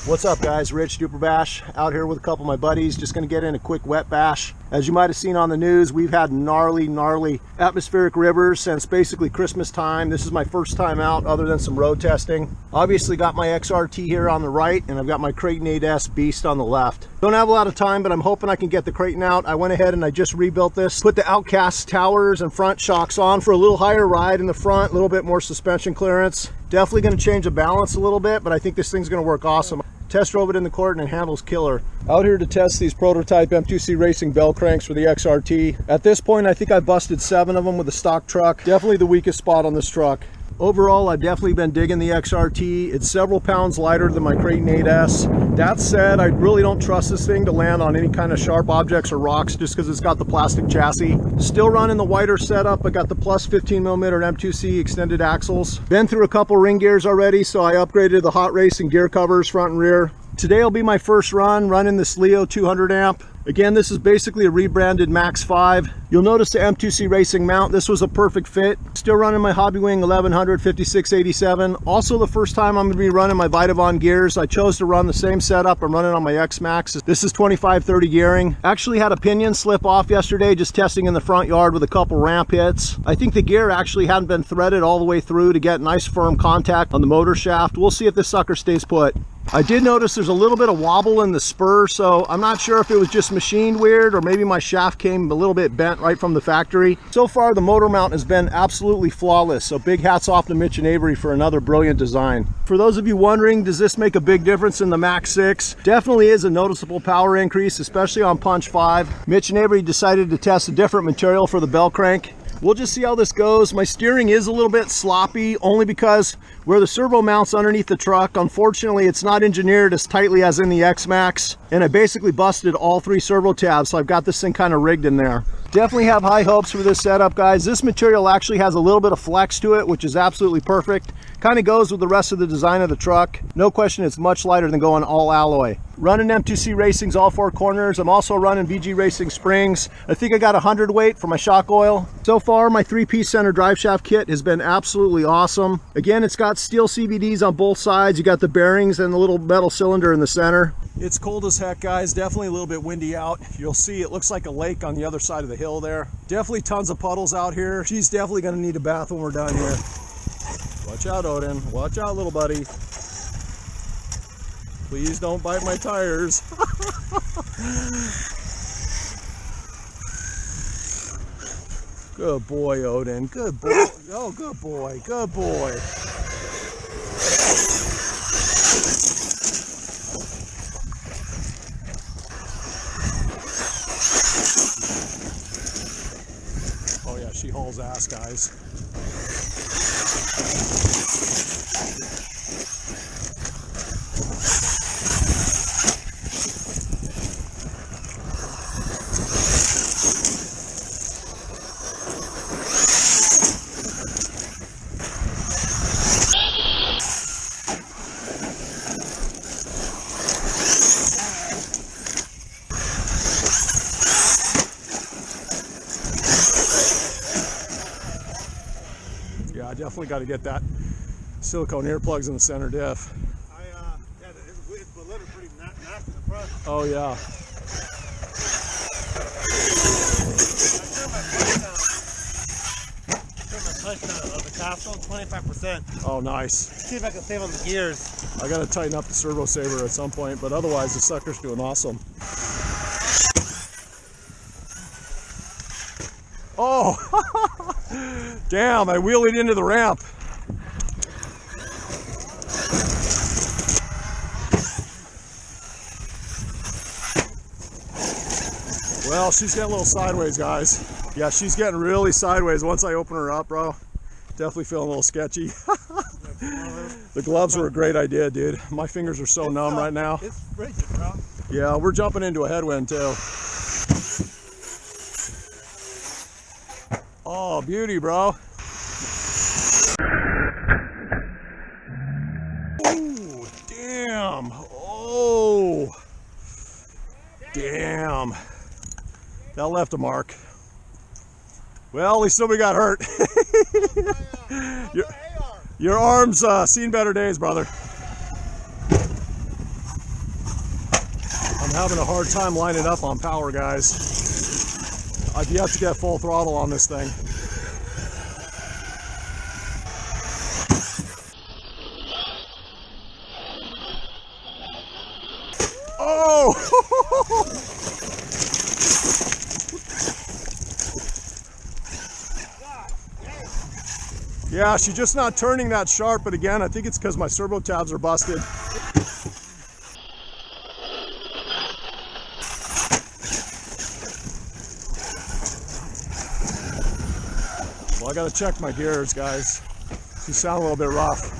What's up guys, Rich Duper Bash out here with a couple of my buddies. Just gonna get in a quick wet bash. As you might have seen on the news, we've had gnarly atmospheric rivers since basically Christmas time. This is my first time out other than some road testing. Obviously got my XRT here on the right and I've got my Kraton 8S Beast on the left. Don't have a lot of time, but I'm hoping I can get the Kraton out. I went ahead and I just rebuilt this, put the Outcast towers and front shocks on for a little higher ride in the front, a little bit more suspension clearance. Definitely gonna change the balance a little bit, but I think this thing's gonna work awesome. Test drove it in the court and it handles killer. Out here to test these prototype M2C Racing bell cranks for the XRT. At this point, I think I busted 7 of them with a stock truck. Definitely the weakest spot on this truck. Overall, I've definitely been digging the XRT. It's several pounds lighter than my Kraton 8S. That said, I really don't trust this thing to land on any kind of sharp objects or rocks just because it's got the plastic chassis. Still running the wider setup. I got the plus 15mm M2C extended axles. Been through a couple ring gears already, so I upgraded the hot racing gear covers front and rear. Today will be my first run running this Leo 200 amp. Again, this is basically a rebranded Max 5. You'll notice the M2C Racing mount. This was a perfect fit. Still running my Hobby Wing 1100 5687. Also the first time I'm going to be running my Vitavon gears. I chose to run the same setup I'm running on my X-Max. This is 25-30 gearing. Actually had a pinion slip off yesterday just testing in the front yard with a couple ramp hits. I think the gear actually hadn't been threaded all the way through to get nice firm contact on the motor shaft. We'll see if this sucker stays put. I did notice there's a little bit of wobble in the spur, so I'm not sure if it was just machined weird or maybe my shaft came a little bit bent right from the factory. So far the motor mount has been absolutely flawless, so big hats off to Mitch and Avery for another brilliant design. For those of you wondering, does this make a big difference in the Max 6? Definitely is a noticeable power increase, especially on Punch 5. Mitch and Avery decided to test a different material for the bell crank. We'll just see how this goes. My steering is a little bit sloppy only because where the servo mounts underneath the truck, unfortunately it's not engineered as tightly as in the X-Max, and I basically busted all 3 servo tabs, so I've got this thing kind of rigged in there. Definitely have high hopes for this setup, guys. This material actually has a little bit of flex to it, which is absolutely perfect. Kind of goes with the rest of the design of the truck. No question it's much lighter than going all alloy. Running M2C Racing's all 4 corners. I'm also running VG Racing springs. I think I got 100 weight for my shock oil. So far, my 3-piece center drive shaft kit has been absolutely awesome. Again, it's got steel CVDs on both sides. You got the bearings and the little metal cylinder in the center. It's cold as heck, guys. Definitely a little bit windy out. You'll see it looks like a lake on the other side of the hill there. Definitely tons of puddles out here. She's definitely gonna need a bath when we're done here. Watch out, Odin. Watch out, little buddy. Please don't bite my tires. Good boy, Odin. Good boy. Oh, good boy. Good boy. Oh yeah, she hauls ass, guys. I definitely got to get that silicone earplugs in the center diff. Yeah, it's littered pretty nasty in the front. Oh yeah. I turned my touchdown of the castle 25%. Oh nice. See if I can save on the gears. I got to tighten up the servo saver at some point, but otherwise the sucker's doing awesome. Oh! Damn, I wheeled into the ramp. Well, she's getting a little sideways, guys. Yeah, she's getting really sideways once I open her up, bro. Definitely feeling a little sketchy. The gloves were a great idea, dude. My fingers are so numb right now. It's rigid, bro. Yeah, we're jumping into a headwind, too. Oh, beauty, bro. Oh, damn. Oh, damn. That left a mark. Well, at least nobody got hurt. Your arm's seen better days, brother. having a hard time lining up on power, guys. I've yet to get full throttle on this thing. Oh! Yeah, she's just not turning that sharp, but again, I think it's because my servo tabs are busted. Well, I gotta check my gears, guys. She sound a little bit rough.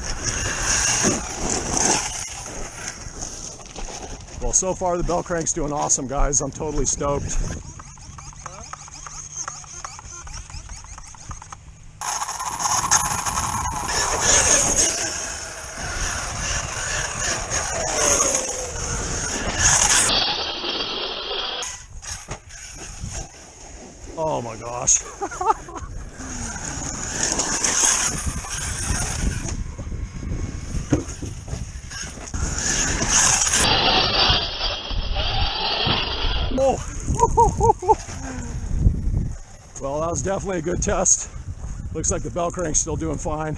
Well, so far the bell crank's doing awesome, guys. I'm totally stoked. Oh my gosh. Oh. Well, that was definitely a good test. Looks like the bell crank's still doing fine.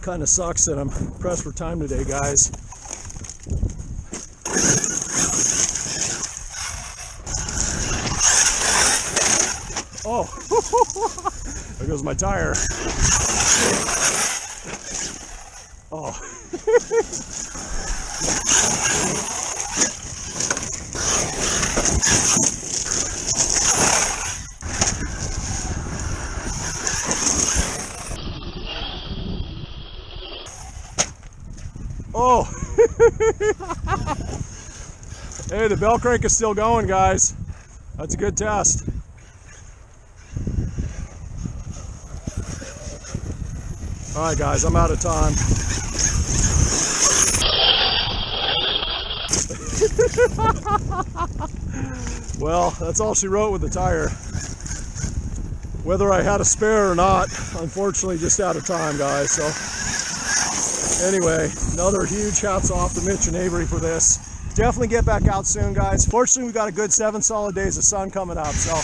Kind of sucks that I'm pressed for time today, guys. Oh, there goes my tire. Oh. Oh. Hey, the bell crank is still going, guys. That's a good test. All right, guys, I'm out of time. Well, that's all she wrote with the tire. Whether I had a spare or not, unfortunately, just out of time, guys. So anyway, another huge hats off to Mitch and Avery for this. Definitely get back out soon, guys. Fortunately, we've got a good 7 solid days of sun coming up, so.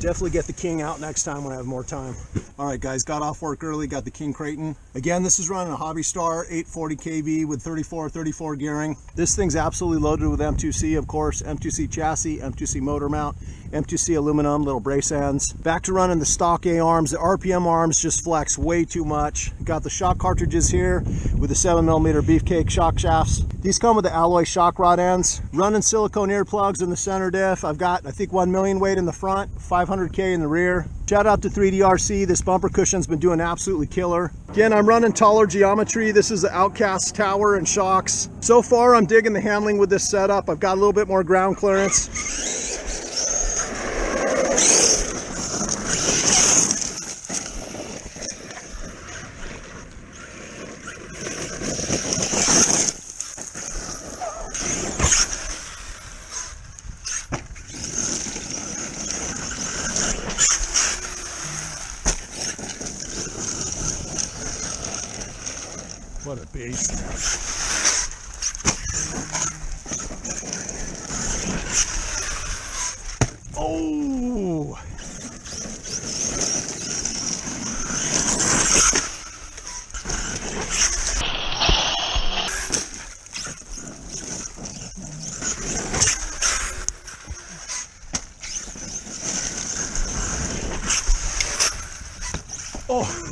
Definitely get the King out next time when I have more time. All right, guys, got off work early, got the King Kraton. Again, this is running a Hobby Star 840 kV with 34 gearing. This thing's absolutely loaded with M2C, of course, M2C chassis, M2C motor mount, M2C aluminum, little brace ends. Back to running the stock A arms. The RPM arms just flex way too much. Got the shock cartridges here with the 7mm beefcake shock shafts. These come with the alloy shock rod ends. Running silicone earplugs in the center diff. I've got, I think, 1 million weight in the front, 500K in the rear. Shout out to 3DRC. This bumper cushion's been doing absolutely killer. Again, I'm running taller geometry. This is the Outcast tower and shocks. So far, I'm digging the handling with this setup. I've got a little bit more ground clearance. What a beast. Oh! Oh!